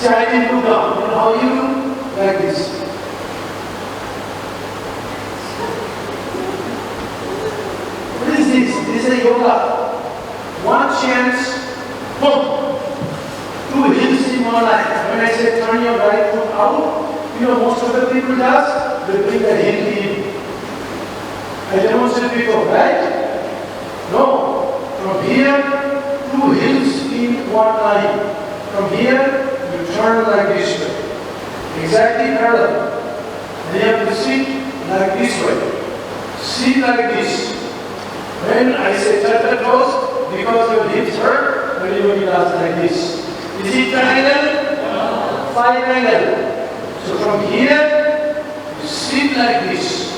Chinese yoga. You know how you do? Like this. What is this? This is a yoga. One chance, boom. Two heels in one line. When I say turn your right foot out, you know most of the people does, they bring the heel in. I demonstrated before, right? No. From here, two heels in one line. From here, you turn like this way. Exactly parallel. And you have to sit like this way. Sit like this. When I say touch the toes, because your hips hurt, everybody does like this. Is it triangle? No. 5 angle. So from here, you sit like this.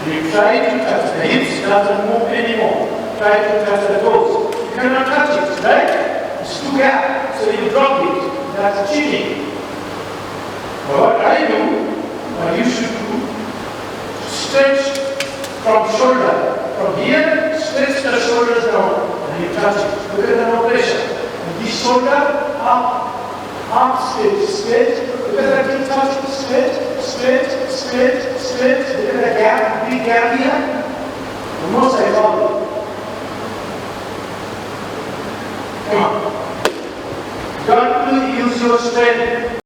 And you try to touch the hips, doesn't move anymore. Try to touch the toes. You cannot touch it, right? It's too gap, so you drop it. That's cheating. But what I do, what you should do, stretch from shoulder. From here, stretch the shoulders down, and you touch it. Look at the no pressure. And this shoulder, up, straight, straight. Look at that, you touch it, straight, straight, straight, straight. Look at the gap, big gap here.